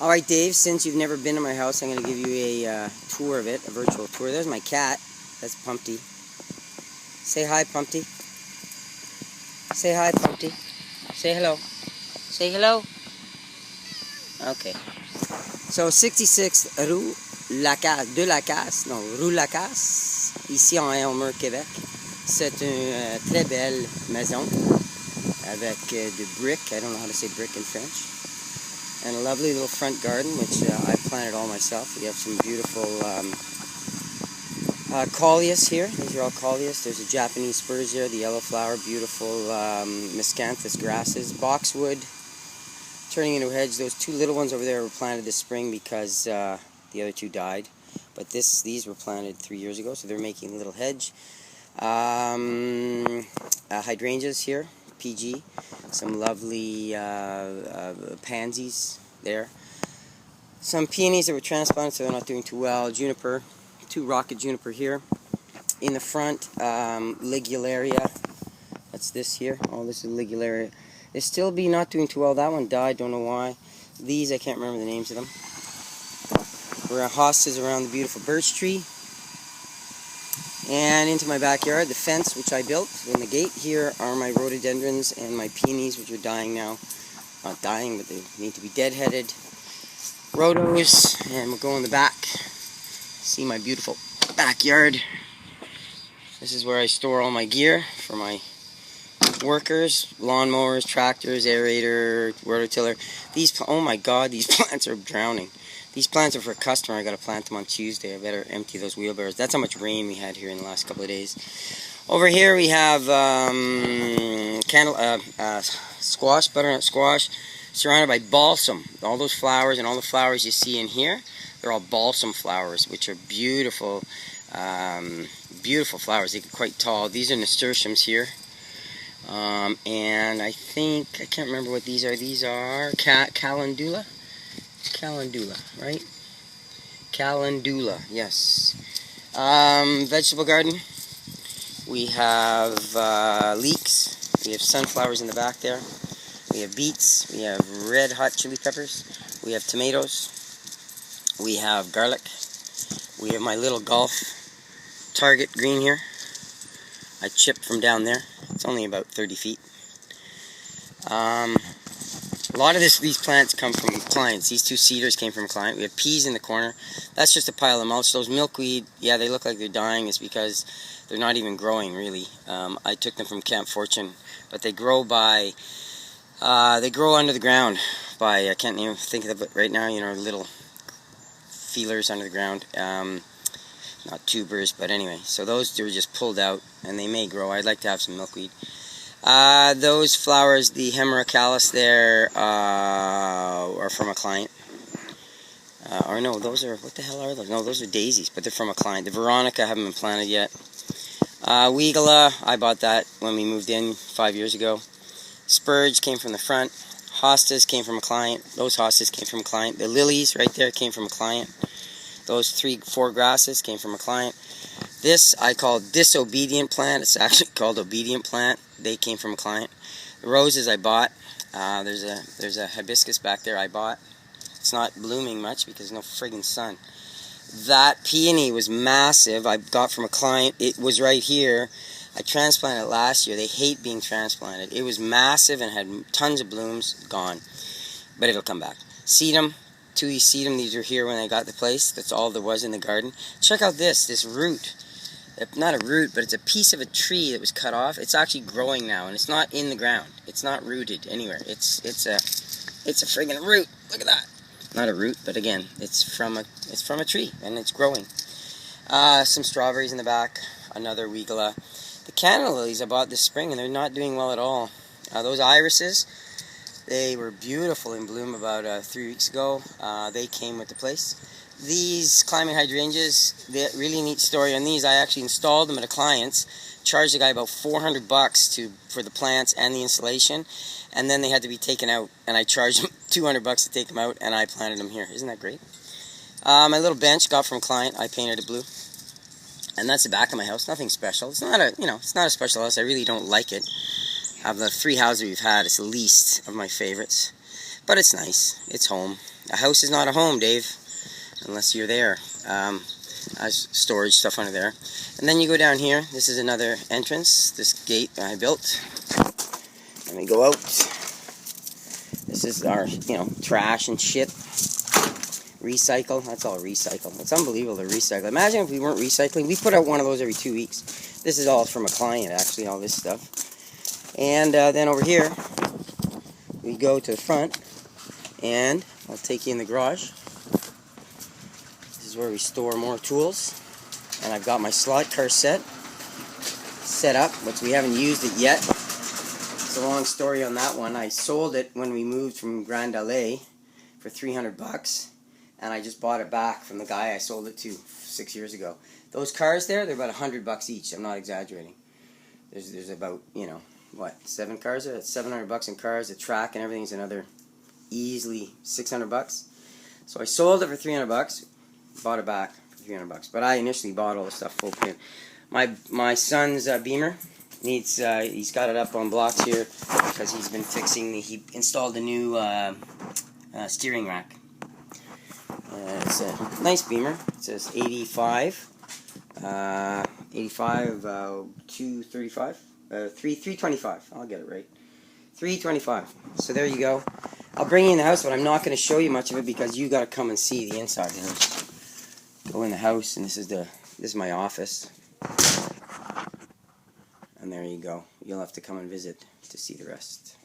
Alright, Dave, since you've never been to my house, I'm going to give you a tour of it, a virtual tour. There's my cat. That's Pumpty. Say hi, Pumpty. Say hi, Pumpty. Say hello. Say hello. Okay. So, 66 Rue Lacasse, Rue Lacasse, ici en Aylmer, Québec. C'est une très belle maison avec de brick. I don't know how to say brick in French. And a lovely little front garden, which I planted all myself. We have some beautiful Callias here. These are all Callias. There's a Japanese spurs there, the yellow flower, beautiful miscanthus grasses, boxwood, turning into a hedge. Those two little ones over there were planted this spring because the other two died. But these were planted 3 years ago, so they're making a little hedge. Hydrangeas here, PG. Some lovely pansies there. Some peonies that were transplanted, so they're not doing too well. Juniper, 2 rocket juniper here. In the front, Ligularia. That's this here. Oh, this is Ligularia. They still be not doing too well. That one died, don't know why. These, I can't remember the names of them. We're hostas around the beautiful birch tree. And into my backyard, the fence which I built, and the gate here are my rhododendrons and my peonies, which are dying now. Not dying, but they need to be deadheaded. Rhodos, and we'll go in the back. See my beautiful backyard. This is where I store all my gear for my workers, lawnmowers, tractors, aerator, rototiller. These, oh my God, these plants are drowning. These plants are for a customer. I got to plant them on Tuesday. I better empty those wheelbarrows. That's how much rain we had here in the last couple of days. Over here we have squash, butternut squash, surrounded by balsam. All those flowers and all the flowers you see in here, they're all balsam flowers, which are beautiful, beautiful flowers. They get quite tall. These are nasturtiums here. And I think, I can't remember what these are. These are calendula. Calendula, right? Calendula, yes. Vegetable garden. We have leeks. We have sunflowers in the back there. We have beets. We have red hot chili peppers. We have tomatoes. We have garlic. We have my little golf target green here. I chipped from down there. It's only about 30 feet. A lot of these plants come from clients. These 2 cedars came from a client. We have peas in the corner. That's just a pile of mulch. Those milkweed, yeah, they look like they're dying. It's because they're not even growing, really. I took them from Camp Fortune, but they grow by, they grow under the ground by, I can't even think of it right now, you know, little feelers under the ground. Not tubers, but anyway. So those were just pulled out, and they may grow. I'd like to have some milkweed. Those flowers, the Hemerocallis there, are from a client. Or no, those are, what the hell are those? No, those are daisies, but they're from a client. The Veronica haven't been planted yet. Weigela, I bought that when we moved in 5 years ago. Spurge came from the front. Hostas came from a client. Those hostas came from a client. The lilies right there came from a client. Those 3-4 grasses came from a client. This I call disobedient plant. It's actually called obedient plant. They came from a client. The roses I bought. There's a hibiscus back there I bought. It's not blooming much because there's no friggin' sun. That peony was massive. I got from a client. It was right here. I transplanted it last year. They hate being transplanted. It was massive and had tons of blooms. Gone. But it'll come back. Sedum. 2 sedum. These are here when I got the place. That's all there was in the garden. Check out this root. Not a root, but it's a piece of a tree that was cut off. It's actually growing now, and it's not in the ground. It's not rooted anywhere. It's a friggin' root. Look at that. Not a root, but again, it's from a tree, and it's growing. Some strawberries in the back. Another Weigela. The canna lilies I bought this spring, and they're not doing well at all. Those irises, they were beautiful in bloom about 3 weeks ago. They came with the place. These climbing hydrangeas, the really neat story on these, I actually installed them at a client's, charged the guy about $400 for the plants and the installation, and then they had to be taken out, and I charged him $200 to take them out, and I planted them here. Isn't that great? My little bench got from a client. I painted it blue. And that's the back of my house. Nothing special. It's not a special house. I really don't like it. Of the 3 houses we've had, it's the least of my favorites. But it's nice. It's home. A house is not a home, Dave, unless you're there. Has storage stuff under there. And then you go down here. This is another entrance. This gate that I built. And we go out. This is our, trash and shit. Recycle. That's all recycle. It's unbelievable to recycle. Imagine if we weren't recycling. We put out one of those every 2 weeks. This is all from a client, actually, all this stuff. And then over here, we go to the front. And I'll take you in the garage. This is where we store more tools. And I've got my slot car set up, which we haven't used it yet. It's a long story on that one. I sold it when we moved from Grand Allée for $300, and I just bought it back from the guy I sold it to 6 years ago. Those cars there, they're about $100 each. I'm not exaggerating. There's about, 7 cars there? That's $700 in cars. The track and everything's another easily $600. So I sold it for $300, bought it back for $300. But I initially bought all the stuff full pin. My son's Beamer needs, he's got it up on blocks here because he's been fixing, he installed a new steering rack. It's a nice Beamer. It says 235, 325. I'll get it right. 325. So there you go. I'll bring you in the house, but I'm not going to show you much of it because you got to come and see the inside of the house. Go in the house, and this is my office. And there you go. You'll have to come and visit to see the rest.